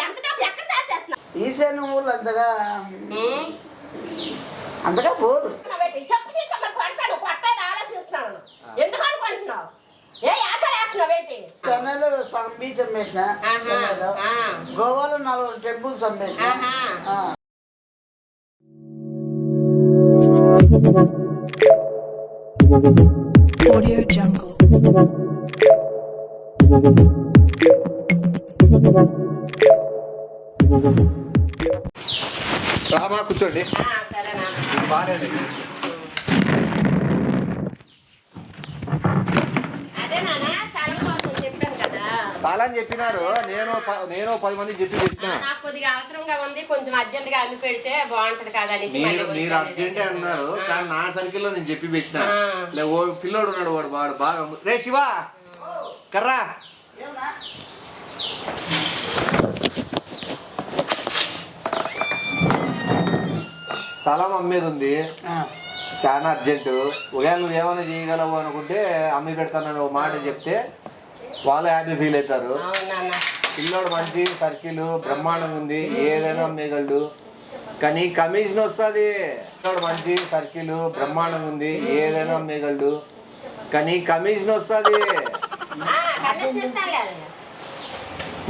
ఎంత డబ్బు ఎక్కడ దాచేస్తున్నావు? ఈశాన్య ఊళ్ళు అంతగా పోదు. చెప్పు తీసుకొని కొడతాను, కొట్టేది ఆలోచిస్తున్నాను. ఎందుకు అనుకుంటున్నావు? ఏ ఆశలు వేస్తున్నావు ఏంటి? చెన్నైలో సగం బీచ్ అమ్మేసిన, చెన్నైలో గోవాలో 4 టెంపుల్స్ అమ్మేసిన. Audio Jungle. రామా కూర్చోండి. బాగాలేదు స్థలం చెప్పినారు. నేను 10 మందికి చెప్పినా నాకు కొద్దిగా అవసరంగా ఉంది, కొంచెం అర్జెంట్ గా అమ్మి పెడితే బాగుంటది కదా అనేసి. మీరు అర్జెంటే అన్నారు, కానీ నా సర్కిల్లో నేను చెప్పి పెట్టినా. పిల్లోడు ఉన్నాడు, వాడు బాగా రే శివ కర్రా స్థలం అమ్మేది ఉంది, చాలా అర్జెంటు. ఒకవేళ నువ్వు ఏమైనా చేయగలవు అనుకుంటే అమ్మి పెడతానని ఒక మాట చెప్తే వాళ్ళు హ్యాపీ ఫీల్ అవుతారు. పిల్లోడు మంచి సర్కిల్ బ్రహ్మాండంగా ఉంది, ఏదైనా అమ్మేయగలడు. కానీ కమిషన్ వస్తుంది. పిల్లోడు మంచి సర్కిల్ బ్రహ్మాండంగా ఉంది, ఏదైనా అమ్మేయగలడు. కానీ కమిషన్ వస్తుంది.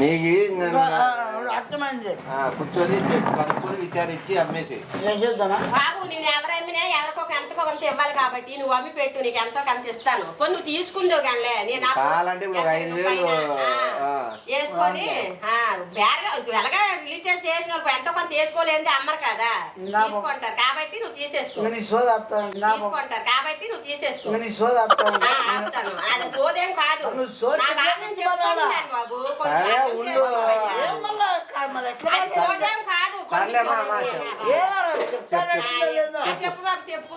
నీకు కూర్చొని కనుక్కొని విచారించి అమ్మేసి బాబు, నేను ఎవరమ్మినా ఎవరికో ఎంతకో కొంత ఇవ్వాలి కాబట్టి నువ్వు అమ్మి పెట్టు, నీకు ఎంతో కొంత ఇస్తాను. కొన్ని నువ్వు తీసుకుందావు కానీ నేను కావాలంటే 5,000 వేసుకొని బేరగా ఎలాగా రిజిస్టర్ చేసిన వాళ్ళకి ఎంతో కొంత వేసుకోలేదు అమ్మరు కదా, తీసుకుంటారు కాబట్టి నువ్వు తీసేసుకో. తీసుకుంటారు కాబట్టి నువ్వు తీసేసుకో. ఆపుతాను, అది సోదేం కాదు. నా బాధ నేను చెప్పుకుంటాను బాబు, సోదేం కాదు. చెప్పు బాబు చెప్పు.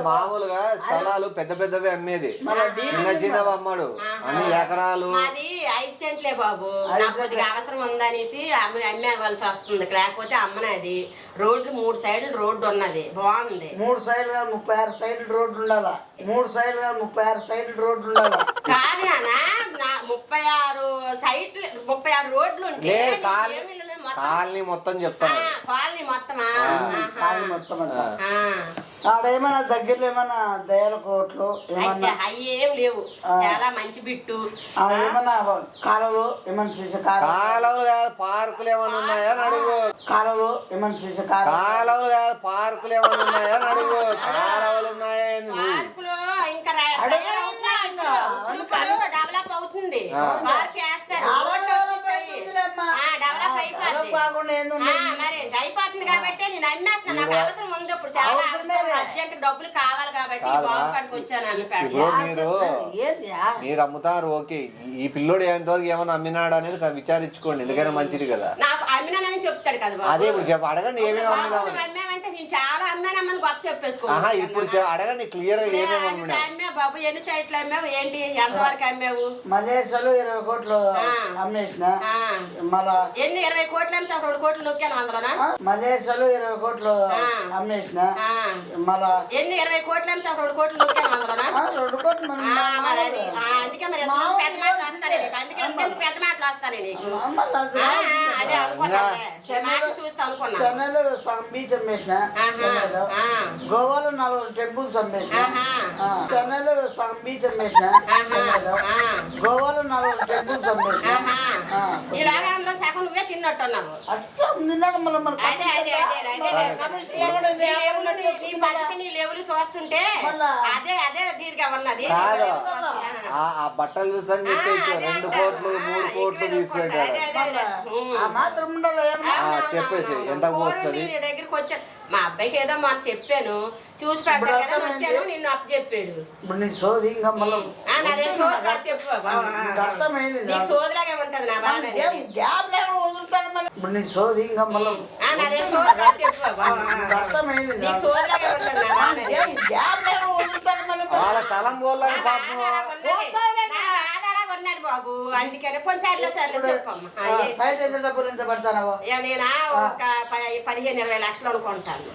మామూలుగా స్థలాలు పెద్ద పెద్దవి అమ్మేది, చిన్న చిన్నవి అమ్మాడు. అన్ని ఎకరాలు 5 సెంట్లే బాబు. నాకు కొద్దిగా అవసరం ఉందనేసి అమ్మేవాల్సి వస్తుంది, లేకపోతే అమ్మనేది. రోడ్లు 3 సైడ్లు రోడ్డు ఉన్నది, బాగుంది. 3 సైడ్లు 36 సైడ్లు రోడ్డు ఉండాలా. 3 సైడ్లు 36 సైడ్లు రోడ్డు ఉండాలా. కాదు నాన్న, 36 రోడ్లు ఉంటే కాలనీ మొత్తం చెప్తాను. కాలనీ మొత్తమా? కాలనీ మొత్తం అంతా. ఆడేమన్నా దగ్గరలో ఏమన్నా దయాల కోట్లు అవి ఏం లేవు, చాలా మంచి బిట్టు. ఏమన్నా కాలువలు ఏమన్నా చేసే కాలువలు కాదు, పార్కులు ఏమన్నా ఉన్నాయా అడుగు. కాలువలు ఏమన్నా చేసే కాలువలు కాదు, పార్కులు ఏమన్నా ఉన్నాయా అడుగు. కాలువలు ఉన్నాయా? పార్కులో ఇంకా డెవలప్ అవుతుంది, పార్క్ వేస్తారు, డెవలప్ అయిపోతుంది కాబట్టి నేను అమ్మేస్తాను. నాకు అవసరం ఉంది, ఇప్పుడు చాలా అర్జెంట్ డబ్బులు కావాలి కాబట్టి బాగుపడికి వచ్చాను. మీరు అమ్ముతారు ఓకే, ఈ పిల్లోడు ఎంతవరకు ఏమన్నా అమ్మినాడు అనేది విచారించుకోండి, ఎందుకైనా మంచిది కదా. నాకు అమ్మినానని చెప్తాడు కదా. అదే ఇప్పుడు అడగండి, ఏమేమి అమ్మామంటే నేను చాలా అమ్మానమ్మని గొప్ప చెప్పేసుకో. ఇప్పుడు అడగండి క్లియర్ గా ఏమేమి అమ్మావు బాబు, ఎన్ని సైట్లు అమ్మావు, ఏంటి ఎంతవరకు అమ్మావు? మలేషియాలో 20 కోట్లు అమ్మేసిన. మళ్ళా ఎన్ని 20 కోట్లు అమ్మితే 2 కోట్లు నొక్కాను అందులోనా? మలేషియాలో 20 కోట్లు అమ్మేసిన. మళ్ళా ఎన్ని 20 కోట్లు అమ్మితే 2 కోట్లు నొక్కాను అందులోనా? 2 కోట్లు మరి అది అందుకే మరి పెద్ద మాటలు వస్తానే నీకు, అందుకే పెద్ద మాటలు వస్తానే నీకు. అదే అనుకున్నా, చూస్తా అనుకున్నా. చెన్నైలో సగం బీచ్ అమ్మేసిన, చెన్నైలో గోవాలో 4 టెంపుల్స్ అమ్మేసిన. చెన్నైలో సగం బీచ్ అమ్మేసిన, చెన్నైలో గోవాలో 4 టెంపుల్స్ అమ్మేసిన. ఈ రాగా అందులో సగం నువ్వే తిన్నట్టున్నావు. నీ లెవెల్ చూస్తుంటే అదే అదే దీర్ఘ ఉన్నది. ఆ బట్టలు చూసని చెప్పేసి 2 కోట్లు 3 కోట్లు తీసుకెళ్ళాడు. చెప్పేసి ఎంత పోతుంది దగ్గరికి వచ్చాను. మా అబ్బాయికి ఏదో మనం చెప్పాను, చూసి పెడతాను కదా వచ్చాను, నిన్ను అప్పు చెప్పాడు. నాదేం సోది కాదు, చెప్పు నీకు సోదిలాగే ఉంటది నా బాధ. ఇప్పుడు నీ సోది ఇంకా నాదేం సోది కాదు, చెప్పు నీకు సోదిలాగే ఉంటది నా బాధ. వాళ్ళ స్థలం పోలని పాపం ఉన్నది బాబు, అందుకని కొంచెం సర్లే చెప్పమ్మా. సైట్ ఎంత డబ్బులు ఎంత పడతానో నేనా ఒక 15-20 లక్షలు అనుకుంటాను.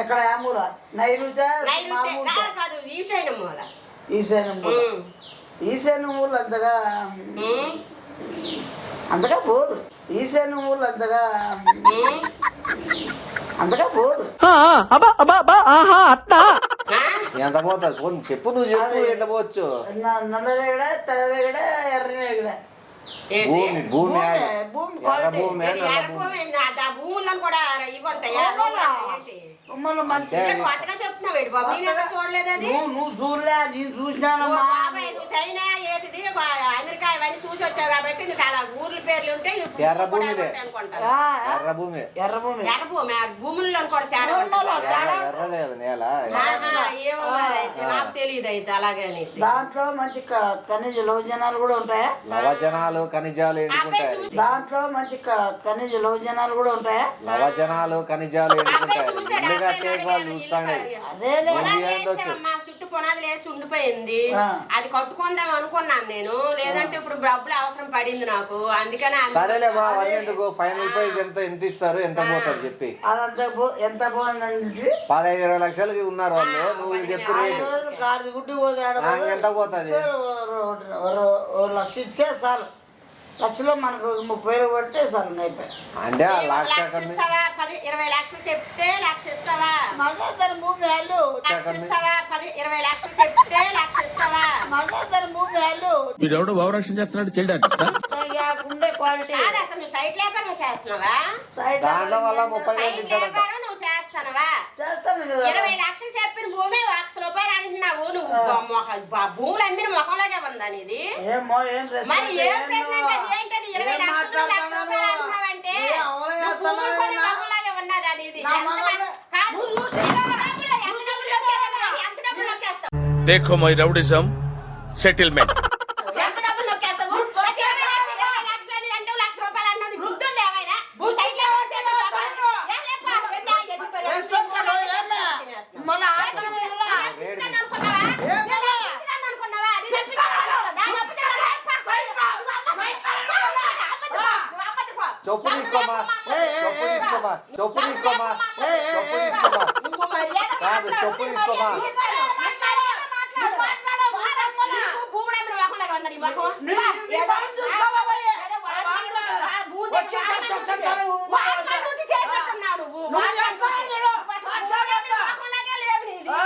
ఎక్కడ మూల నైరుత కాదు ఈశాన్య మూల. ఈశాన్య మూల ఈశాన్య ఊళ్ళు అంతగా ఉమ్, అంతగా పోదు. ఈశాన్య ఊళ్ళు అంతగా ఉమ్. అంతగా పోదు. ఆ? ఎంత పోతుంది చెప్పు, నువ్వు చెప్పు ఎంత పోవచ్చు. నల్లరేగడ, తెల్లరేగడ, ఎర్రరేగడ. ఏంటి? భూమి భూమి భూమి ఎర్ర క్వాలిటీ. భూమి ఏంటి ఎర్రభూమి? ఆ భూముల్లో కూడా ఇవి ఉంటాయా? ఏంటి? మళ్ళీ మంచి ఇంకా కొత్తగా చెప్తున్నావు ఏంటి బాబు? నేను ఎక్కడ చూడలేదు అది. నువ్వు చూడలే, నేను చూసినానమ్మా. బాబాయ్ నువ్వు చైనా ఏంటిది అమెరికా ఇవన్నీ చూసి వచ్చావు కాబట్టి నీకు అలా ఊర్ల పేర్లు ఉంటాయి నువ్వు ఎర్ర భూమిదే. అనుకుంటావు. ఎర్ర భూమి. ఎర్రభూమి. ఎర్రభూమి ఆ భూముల్లో కూడా తేడా ఉంటుంది. ఎర్రలేదు నేల. ఆహా, ఏమో మరి అయితే నాకు తెలియదు అయితే అలాగే అనేసి. దాంట్లో మంచి ఖనిజ లోజనాలు కూడా ఉంటాయా? లవజనాలు ఖనిజాలు ఎండుకుంటాయి. దాంట్లో మంచి ఖనిజ లోజనాలు కూడా ఉంటాయా? లవజనాలు ఖనిజాలు ఎండుకుంటాయి. ఇల్లు కట్టే వాళ్ళు చూస్తానే అదేలే. మా చుట్టూ పునాదులు వేసి ఉండిపోయింది. ఆ. అది కట్టుకుందాం అనుకున్నాను నేను. లేదంటే ఇప్పుడు డబ్బులు అవసరం పడింది నాకు, అందుకని సరేలే బా, అవన్నీ ఎందుకు? ఫైనల్ ప్రైస్ ఎంత ఇస్తారు, ఎంత పోతారు చెప్పి. అదంతా ఎంత పోయిందండి? 15-20 లక్షలకి ఉన్నారు వాళ్ళు. నువ్వు చెప్పి రేటు కారు గుడ్డి పోతాడు. ఎంత పోతుంది? 1 లక్ష ఇస్తే చాలు. లక్షలో మనకు 30,000 పడితే చాలు అయిపోయి. అంటే ఆ లక్ష లక్ష ఇస్తావా? 10-20 లక్షలు చెప్తే లక్ష ఇస్తావా? మళ్ళీ దాని భూమి వాళ్ళు లక్ష ఇస్తావా? 10-20 లక్షలు చెప్తే లక్ష ఇస్తావా? మళ్ళీ దాని భూమి వాళ్ళు వీడెవడో భావరక్షణ చేస్తున్నాడు చైల్డ్ ఆర్టిస్టా? ఉండే క్వాలిటీ. కాదు అసలు నువ్వు సైట్ వ్యాపారం చేస్తున్నావా? సైడ్ దాంట్లో వల్ల 30,000 సైట్ తింటాడంట. వ్యాపారం నువ్వు చేస్తానవా? చేస్తాను కదా. 20 లక్షలు చెప్పిన భూమి ₹1,00,000 అంటున్నావు నువ్వు. భూములు అమ్మిన మొహంలాగే ఉందా నీది? ఏమో ఏం ప్రశ్న మరి అంటే ఏం ప్రశ్న అంటే ఏందో? అది ఏంటది? 20 ఏం లక్షలు మాట్లాడుతున్నావు? ₹1,00,000 అంటున్నావంటే ఏ అవును నువ్వు భూములు చేస్తున్నావు కొని ఏమన్నా? మొహంలాగే ఉన్నదా నీది? నా ఎంత మొహంలో- మంది- కాదు, ఎంత డబ్బులు నొక్కేస్తావు? ఎంత డబ్బులు నొక్కేస్తావు? देखो my rowdyism settlement. ఎంత డబ్బులు నొక్కేస్తావు? ప్రతి 20 లక్షలు అనేది అంటే ₹1,00,000 అన్నావు. నీకు బుద్ధి ఉందా ఏమైనా? నువ్వు సైట్ వ్యాపారం చేసే వ్యాపారం. ఏం లేపా? ఎన్ని ఆ ఎన్ని పది వేసుకోకుండా ఏమే? మన ఆటలు వల్ల ఇస్తాను అనుకున్నావా? నేను ఇస్తాను అనుకున్నావా? నేను ఇస్తాను. నా డబ్బు తిన్నాను. నువ్వు అమ్మద్దు పో. చొప్పు తీసుకోమా, చొప్పు తీసుకోమా, చొప్పు తీసుకోమా, చొప్పు తీసుకోమా. నువ్వు మర్యాద కాదు, చెప్పు తీసుకోమా. భూములు అమ్మిన మొహంలాగా ఉందా నీ మొహం? నీ మొహం చూస్తావా భయ్య? ఏదో వాసన భూమి వచ్చి చచ్చారు. వాసన డ్యూటీ చేసేస్తున్నావు నువ్వు. నువ్వు వాసన చేస్తావు డ్యూటీ. చూడు. వాసన భూమి అమ్మిన మొహంలాగే లేదు నీది. ఆ.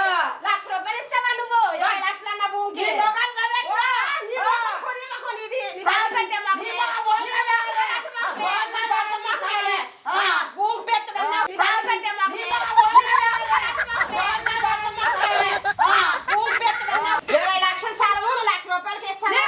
₹1,00,000 ఇస్తావా నువ్వు? 20 లక్షలు అన్న భూమికి. నీ మొహం కదా. నీ మొహం, నీ మొహం నీది. నీ దానికంటే మొహం. నీ మొహం నీ మొహం అటు మొహమే. నీ మొహం మొహమే. భూమి పెట్టుకున్నావు. నీ దానికంటే మొహమే. నీ మొహం అటు మొహమే. నీ మొహం మొహమే. భూమి పెట్టుకున్నావు. 20 లక్షలు సాలవు, నువ్వు ₹1,00,000 ఇస్తావా?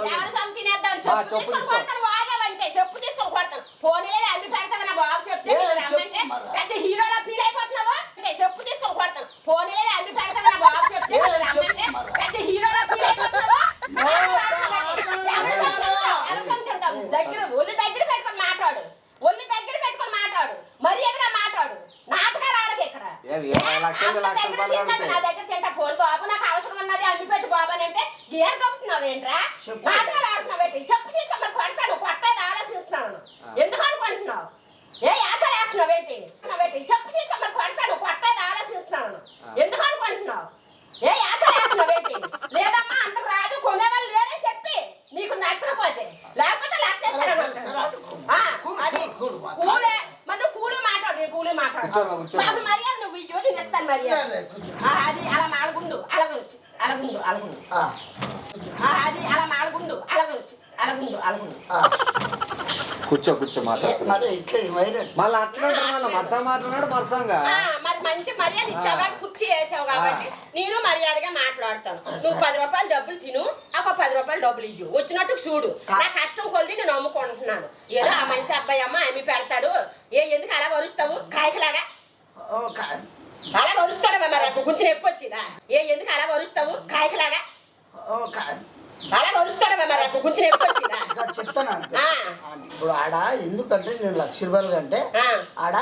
ఎవరు సొమ్ము తినేద్దాం? మా చెప్పు చెప్పు తీసుకొని తీసుకో. కొడతాను, వాగావంటే చెప్పు తీసుకొని కొడతాను. పోనీ లేదా అమ్మి పెడతావా? నా బాబు చెప్తే ఏ, నీకు చెప్పు రమ్మంటే మరి. పెద్ద హీరోలా ఫీల్ అయిపోతున్నావా? అంటే చెప్పు తీసుకొని కొడతాను. పోనీ లేదా అమ్మి పెడతావా? నా బాబు చెప్తే ఏ, నీకు చెప్పు రమ్మంటే మరి. పెద్ద హీరోలా ఫీల్ అయిపోతున్నావా? ఏ, ఎవరు సొమ్ముతుంటావు? దగ్గర ఒళ్ళు దగ్గర పెట్టుకొని మాట్లాడు. ఒళ్ళు దగ్గర పెట్టుకొని మాట్లాడు. మర్యాదగా మాట్లాడు. నాటకాలు ఆడదు ఇక్కడ. 20 లక్షలు అమ్మ ₹1,00,000 దగ్గర తింటాను, అడిగితే. నా దగ్గర తింటా. పోను బాబు, నాకు అవసరం ఉన్నది అమ్మి పెట్టు బాబు అని అంటే గేర్ కప్పుతున్నావు ఏంట్రా? చెప్పు. నాటకాలు ఆడుతున్నావు ఏంటి? చెప్పు తీసుకో, మరి కొడతాను. కొట్టేది ఆలోచిస్తున్నాను. ఎందుకు అనుకుంటున్నావు? ఏ యాసలు వేస్తున్నావు ఏంటి? చెప్పు తీసుకో, మరి కొడతాను. కొట్టేది ఆలోచిస్తున్నాను. ఎందుకు అనుకుంటున్నావు? ఏ యాసలు వేస్తున్నావు ఏంటి? లేదమ్మా అంతకు రాదు, కొనేవాళ్ళు లేరని చెప్పి నీకు నచ్చకపోతే, లేకపోతే అది కూలే. మరి నువ్వు కూలి మాట్లాడు. నేను కూలి మాట్లాడు. కూర్చోమ్మా, కూర్చోమ్మా. బాబు మర్యాద నువ్వు ఇయ్యో, నేను ఇస్తాను మర్యాద. అది అలా మాడుగుండు అలగొచ్చు అలగుండు అలగుండు. అది అలా మాడుగుండు అలగొచ్చు అలగుండు అలగుండు. కూర్చో కూర్చో మాట్లాడు. మరి ఇట్లా వైరల్ మళ్ళీ అట్లా మళ్ళీ మరసా మాట్లాడు మరసంగా. మరి మంచి మర్యాద ఇచ్చావు కాబట్టి, కుర్చీ వేసావు కాబట్టి నేను మర్యాదగా మాట్లాడతాను. నువ్వు ₹10 డబ్బులు తిను, నాకు ₹10 డబ్బులు ఇవ్వు. వచ్చినట్టు చూడు. నా కష్టం కొలిది నేను నమ్ముకుంటున్నాను. ఏదో ఆ మంచి అబ్బాయి అమ్మ అమ్మి పెడతాడు. ఎందుకు అలా వరుస్తావు కాయకలాగా? అలా వరుస్తాడు మరి గుర్తు నొప్పి వచ్చిందా? ఎందుకు అలా వరుస్తావు కాయకలాగా? అలా వరుస్తాడు మరి గుర్తు నొప్పి వచ్చిందా? చెప్తాను. ఇప్పుడు ఆడ ఎందుకంటే నేను ₹1,00,000 కంటే ఆడ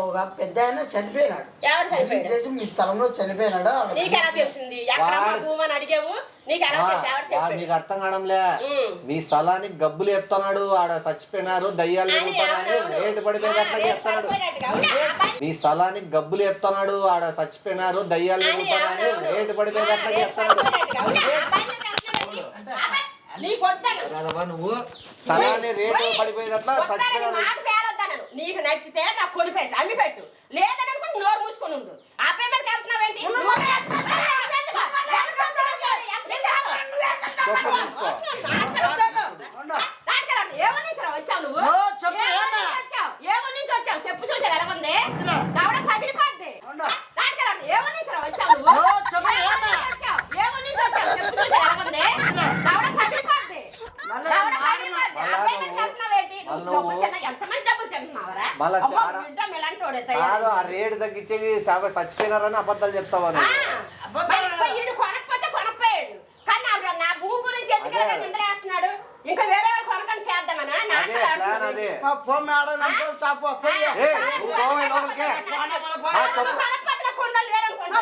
ఒక పెద్ద ఆయన చనిపోయినాడు. ఎవడు చనిపోయాడు? చేసి మీ స్థలంలో చనిపోయినాడు. నీకెలా తెలిసింది? ఎక్కడ భూమని అడిగావు? నీకెలా తెలుసు? ఎవడు వాడు చెప్పాడు? నీకు అర్థం కావడంలే. మీ స్థలానికి గబ్బులు చెప్తున్నాడు. ఆడ చచ్చిపోయినారు, దయ్యాలు అని రేటు పడిపోయి అట్లా చేస్తాడు. పడిపోయినట్టుగా. అవునా? ఆ పని మీ స్థలానికి గబ్బులు ఎత్తున్నాడు, ఆడ చచ్చిపోయినారు, దయ్యాలు అని తిరుగుతున్నారని అవునవును. రేటు పడిపోయేటట్లా రేటు చేస్తున్నాడు. పడిపోయేటట్టుగా. అవునా? అబ్బాయి మీద వెళ్తున్నావేంటి? అబ్బాయి, నీకు వద్దను. రాదవ్వా నువ్వు స్థలాన్ని రేటు పడిపోయేటట్లా వద్దనని చచ్చిపోయినారు. మాట పేరొద్దనను. నీకు నచ్చితే నాకు కొనిపెట్టు, అమ్మి పెట్టు. లేదని అనుకుంటే నోరు మూసుకొని ఉండు. ఆ అబ్బాయి మీదకి వెళ్తున్నావేంటి? వచ్చావు నువ్వు? ఓ, చెప్పు, ఏ ఊరు ఏమన్నా? నుంచి వచ్చావు? ఏ ఊరు నుంచి వచ్చావు? చెప్పు చూసా వెలగొంది. దవడ పగిలిపోద్ది. ఉండు. నాటకాలు ఏ ఊరు నుంచి వచ్చావు నువ్వు? ఓ, చెప్పు, ఏ ఊరు ఏమన్నా? నుంచి వచ్చావు? ఏ ఊరు నుంచి వచ్చావు? చెప్పు చూసా వెలగొంది. దవడ పగిలిపోద్ది. మళ్ళా దవడ మాట పగిలిపోద్ది. మళ్ళా అబ్బాయి నువ్వు- మీదకి వెళ్తున్నావేంటి? నువ్వు మళ్ళా డబ్బులు నువ్వు- తిన్నా- ఎంతమంది డబ్బులు తింటున్నావురా? మళ్ళా అబ్బో, ఆడ- బిడ్డ మీలాంటోడే కాదు తయారు. ఆ రేటు తగ్గించేది చచ్చిపోయినారని అబద్ధాలు చెప్తావా ఆ, నువ్వు? మరి ఇప్పుడు ఈడు కొనకపోతే కొనపోయాడు. కానీ నా భూమి గురించి ఎందుకు అదే. నిందలేస్తున్నాడు? ఇంకా వేరే వాళ్ళు కొనకొని చేద్దామనా? అదే నాటకాలు ప్లాన్ ఆడుతున్నాడు. అదే. మా ఫోన్ మేడం చాపు పోయి ఏయ్, నువ్వు పోవే లోపలికి. ఆ, చెప్పు. కొనకపోతే కొన్నోళ్ళు లేరు అనుకోండి.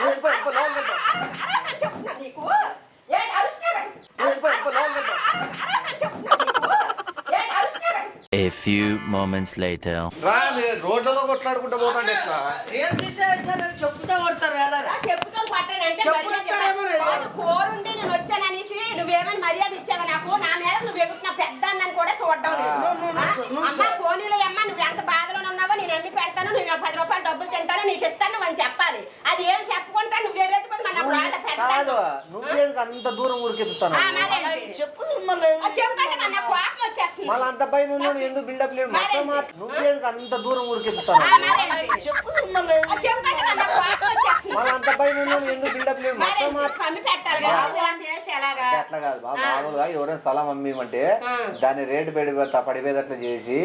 వెళ్ళిపో, వెళ్ళిపో, లోపలికి వెళ్ళిపో. అరవని చెప్తున్నా నీకు. ఏంటి అరుస్తున్నాడు? వెళ్ళిపో, వెళ్ళిపో, లోపలికి వెళ్ళిపో. అరవని చెప్తున్నా నీకు. ఏంటి అరుస్తున్నాడు? A few moments later. రా మీరు రోడ్లలో కొట్లాడుకుంటూ పోతాండి ఎట్లా? రేపు తీస్తే ఎడతారని చెప్పుతా కొడతారు ఏడాది. అలా చెప్పుతో పట్టానంటే చెప్పు మర్యాద చెప్తారేమో ఇవ్వాలి. రే. కాదు, కోరుండి నేను వచ్చాననేసి నువ్వేమని మర్యాద ఇచ్చావా నాకు? నా మీద నువ్వు ఎగుతున్న పెద్ద అన్నని కూడా చూడడం లేదు. అమ్మ పోనీలో అమ్మ నువ్వు ఎంత బాధలో ఉన్నావో నేను అమ్మి పెడతాను, నేను 10 రూపాయలు డబ్బులు తింటాను, నీకు ఇస్తాను నువ్వు అని చెప్పాలి. అది ఏం చెప్పుకుంటా నువ్వు వేరేది పోతే మన రాజ పెద్ద కాదు నువ్వేందుకు అంత దూరం ఊరికెత్తుతాను? చెప్పు మళ్ళీ చెప్పండి మన కోపం వచ్చేస్తుంది. మళ్ళీ అంత భయం ఉంది, నువ్వు ఎందుకు బిల్డప్ లేదు? నువ్వేందుకు అంత దూరం ఊరికెత్తుతాను? చెప్పు మళ్ళీ చెప్పండి మన కోపం వచ్చేస్తుంది. మళ్ళీ అంత భయం ఉంది, నువ్వు ఎందుకు బిల్డప్ లేదు? అమ్మి పెట్టాలి కదా, ఇలా చేస్తే ఎలాగా? అట్లా కాదు బా, మామూలుగా ఎవరైనా స్థలం అమ్మిమంటే దాని రేటు పడిపోయేటట్లు చేసి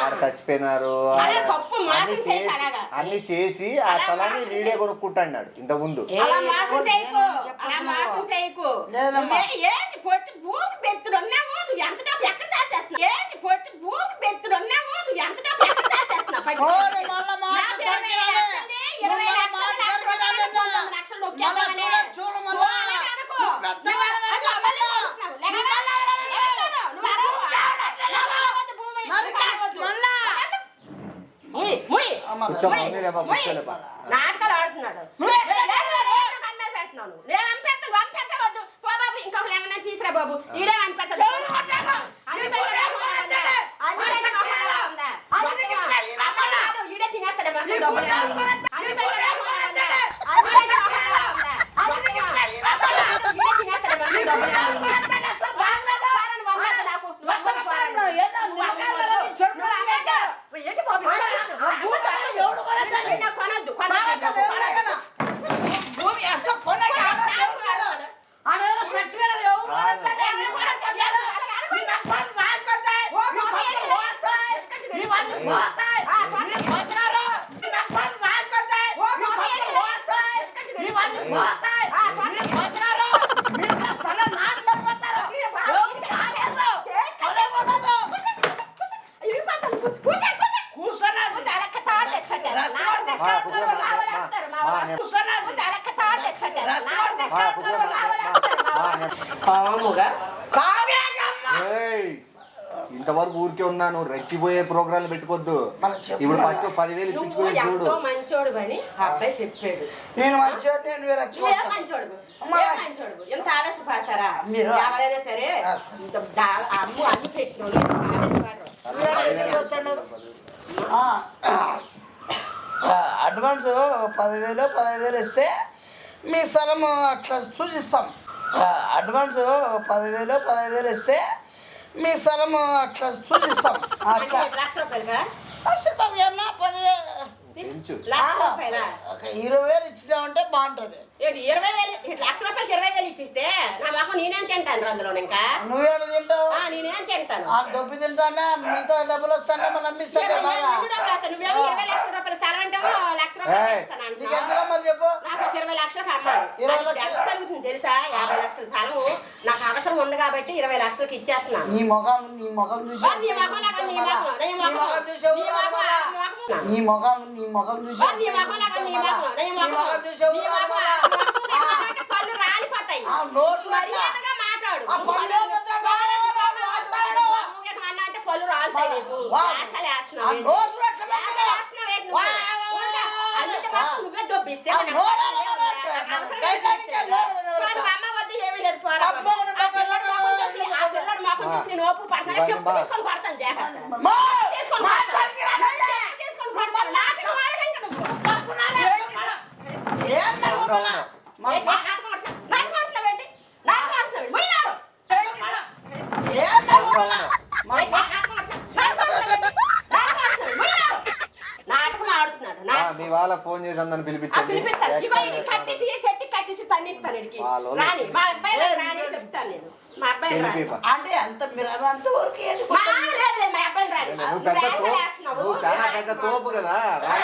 ఆడ చచ్చిపోయినారు అలా తప్పు, మోసం చేయకు అలాగా. అన్ని చేసి ఆ స్థలాన్ని వీడే కొనుక్కుంటాడు ఇంత ముందు. అలా మోసం చేయకు, అలా మోసం చేయకు. లేదమ్మా. ఏంటి పొట్టి భూమి బెత్తుడు ఉన్నావు, నువ్వు ఎంత డబ్బు ఎక్కడ దాచేస్తున్నావు? ఏంటి పొట్టి భూమి బెత్తుడు ఉన్నావు, నువ్వు ఎంత డబ్బు ఎక్కడ దాచేస్తున్నావు? ఓరే మళ్ళా మాట నాకు 20 లక్షలది, 20 లక్షలు, లక్ష రూపాయలు, 9 లక్షలు నొక్కేద్దామని. చూడు మళ్ళా. అలాగే అనుకో. పెద్ద అది అబద్ధం చేస్తున్నావు. లేకపోతే నువ్వు అరవకు. నువ్వు అరవద్దు భూమి. నువ్వు అరవద్దు. ముయ్, ముయ్. కూర్చోమ్మా, ఉన్నీలేమ్మా, కూర్చోలేమ్మా. నాటకాలు ఆడుతున్నాడు. పెడుతున్నాను నేను అంపెడతాను, అంపెట్టవద్దు. పో బాబు, ఇంకొకరు ఏమన్నా తీసురా బాబు. ఈడే అంపెడతాడు. ఈడే తినేస్తాడు కొనొద్దు. భూమి అసలు కొనక ఆమె చచ్చిపోయారు ఎవరు ఏయ్, ఇంతవరకు ఊరికే ఉన్నాను, రెచ్చిపోయే ప్రోగ్రాంలు పెట్టుకోవద్దు. ఇప్పుడు ఫస్ట్ 10,000 నువ్వు ఇప్పించుకునే చూడు. ఎంతో మంచోడు అని ఆ అబ్బాయి చెప్పాడు. నేను మంచివాడు, నేను వేరే నువ్వేం మంచోడు, ఏం మంచోడు. ఎంత ఆవేశపడతారా మీరు? ఎవరైనా సరే? ఇంత అమ్ము అన్ని పెట్టిన ఆవేశపడరు. అడ్వాన్స్ 10,000 15,000 ఇస్తే మీ స్థలం అట్లా సూచిస్తాం. అడ్వాన్స్ 10,000 15,000 ఇస్తే మీ స్థలం అట్లా సూచిస్తాం. అట్లా లక్ష రూపాయలుగా? లక్ష రూపాయలు ఏమన్నా 10,000 పెంచు. లక్ష రూపాయలా? ఒక 20,000 ఇచ్చినామంటే బాగుంటది. ఏంటి 20,000? ఇట్లా లక్ష రూపాయలకి 20,000 ఇచ్చిస్తే నా మాకు నేనేం తింటాను అందులో ఇంకా? నువ్వేడు తింటావు? నేనేం తింటాను? ఆ డబ్బు తింటానే మిగతా డబ్బులు వస్తానే మనం అమ్మిస్తానే బాగా. నువ్వేమో 20 లక్షల రూపాయల స్థలం అంటావో లక్ష రూపాయలు ఇస్తాను నీకు ఎంత అంటున్నావు. రమ్మని చెప్పు. నాకు 20 లక్షలకు అమ్మాలి. 20 లక్షలు? ఎంత కలుగుతుంది తెలుసా? 50 లక్షల స్థలము నాకు అవసరం ఉంది కాబట్టి 20 లక్షలకి ఇచ్చేస్తున్నాను. నీ ముఖం చూసి నీ మొహం లాగా నీ మొహం, నీ మొహం. నీ ముఖం చూసి నీ మొహం, నీ మొహం. నీ ముఖం చూసి నీ మొహం లాగా నీ మొహం, నీ మొహం. చూసి నీ మొహం, నీ మొహం అంటే పళ్ళు రాలిపోతాయి. ఆ నోట్లు మర్యాదగా మాట్లాడు. ఆ పళ్ళు రాలిపోతాయి. అంటే పళ్ళు రాలుతాయి నీకు. వా. ఆశలు ఆ వేస్తున్నావు. నోట్లు ఎట్లా పంపిస్తే ఆ నాకు నోరు నాకు అవసరం లేదు. డైలాగ్కే నోరు వదలదు. పోనీ మా అమ్మ వద్దు ఏమీ లేదు పోరా. అబ్బో, ఆ పిల్లడు మొహం చూసి నేను ఓపు పడతాను ఇవ్వండి చెప్పు బా. తీసుకొని కొడతాను జాగ్రత్త. మా! తీసుకొని మాట్లాడికి రా, కొడతాను. తీసుకొని కొడతాను. నాటకం ఆడకండి నువ్వు. ఏం అవును, అవును. ఏంటి? నాటకం ఆడుతున్నావు? నాటకం ఆడుతున్నావేంటి? నాటకం ఆడుతున్నావేంటి? పోయినారు. ఏం అవును, అవును. ఏంటి? నాటకం ఆడుతున్నావు? నాటకం ఆడుతున్నావేంటి? నాటకం ఆడుతున్నావు. పోయినారు. నాటకం ఆడుతున్నాడు. ఆ, మీ వాళ్ళకి ఫోన్ చేసి అందరిని పిలిపించండి పిలిపిస్తాను. ఇగో ఎక్స్ట్రా ఇది చేస్తాను. కట్టేసి చెట్టు కట్టేసి తన్నిస్తాను ఈడికి. వాళ్ళు రాని మా అబ్బాయి రాని చెప్తాను నేను. మా అబ్బాయి రాని. పిలిపిపా. అంటే అంత మీరు అంత వరకు మా ఆవిడ లేదు లేదు, మా అబ్బాయి రాని. నువ్వు పెద్ద వేషాలు తోపు, వేస్తున్నావు. నువ్వు చాలా పెద్ద తోపు కదా ఆ,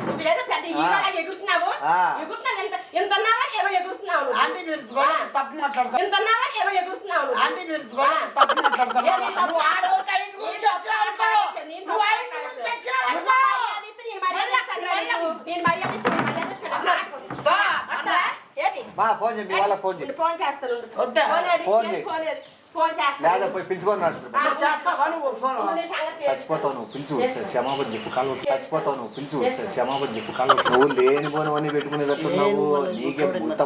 నువ్వేదో పెద్ద ఈగలాగా ఎగురుతున్నావు. ఆ. ఎగురుతున్నావు ఎంత ఉన్నావా ఏదో ఎగురుతున్నావు నువ్వు. అంటే మీరు తప్పు మాట్లాడతారు ఎంత ఉన్నావా ఏదో ఎగురుతున్నావు నువ్వు. అంటే మీరు తప్పు మాట్లాడతారు నువ్వు ఆడవారికి ఐదు గురించి వచ్చినావు అనుకో నువ్వు ఐదు గురించి వచ్చినావు అనుకో నేను మర్యాద ఇస్తాను. ఏంటి? మా ఫోన్ చేయి, మీ వాళ్ళకి ఫోన్ చేయి. నేను ఫోన్ చేస్తాను. వద్దా? ఫోన్ చేయి. ఫోన్ లేదా చేస్తాను. పోయి పిలుచుకొని రాడు. చేస్తావా నువ్వు ఫోన్ నువ్వు నీ సంగతి చచ్చిపోతావు నువ్వు, పిలిచి క్షమాపణ చెప్పు కాలు చచ్చిపోతావు నువ్వు, పిలిచి క్షమాపణ చెప్పు కాలు నువ్వు లేని పోనవన్నీ పెట్టుకునేటట్టున్నావు. నీకే ముట్ట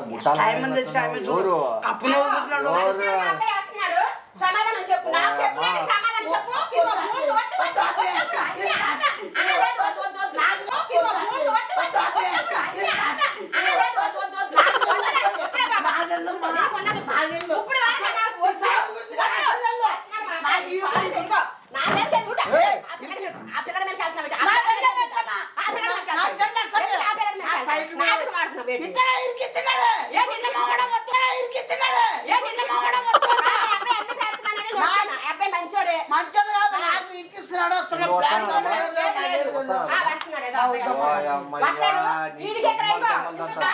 ఎవరు అప్పులు వదులుతున్నాడు. మా అబ్బాయి వస్తున్నాడు. సమాధానం చెప్పు. నాకు చెప్పు. నాకు సమాధానం చెప్పు. ఇదిగో మూడు వద్దు, వద్దు, వద్దు, వద్దు, అన్నీ ఆట. అనలేదు, వద్దు, వద్దు, వద్దు. ఇదిగో మూడు వద్దు, వద్దు, వద్దు, వద్దు, అన్నీ ఆట. అనలేదు, వద్దు, వద్దు, వద్దు. వద్దురా, వద్దురా బాబా. బాగెందుకు? నీకున్నది బాగెందుకు? ఇప్పుడు వరకు నాకు వద్దు. సాగు గురించి నాకు వద్దు. అసలు లేదు. వస్తున్నాడు మా నాకు అబ్బాయి. ఈ గురించి ఇదిగో, నా మీదకి ఎదుట. ఏయ్, ఆ పిల్లడి మీదకి వెళ్తున్నావు ఏంటి? నా దగ్గర పెట్టమ్మా. ఆ పిల్లడి మీదకి నా దగ్గర వెళ్తున్నావు. సరే. ఆ పిల్లడి మీదకి నా సైడ్ వెళ్తున్నావు. నాటకం ఆడుతున్నావు ఏంటి? ఇతర ఇరికిచ్చినదే ఏంటి ఇట్లా మొగడం మొత్తం ఇరికిచ్చినదే ఏంటి ఇట్లా మొగడం మొత్తం అబ్బాయి అన్ని పెడుతున్నానని నువ్వు వచ్చానా? అబ్బాయి మంచోడే. మంచోడు కాదు నాకు ఇరికిస్తున్నాడు అసలు నువ్వు వస్తాను ప్లాన్ అమ్మా. లేదు. లేదు, లేదు. వస్తాను. ఆ, వస్తున్నాడు ఏదో అబ్బాయి. ఓయ్ అమ్మయ్యా, వస్తాడు. నీ వీడికి ఎక్కడ బొమ్మలు అయిపో. బొమ్మలు తంతా.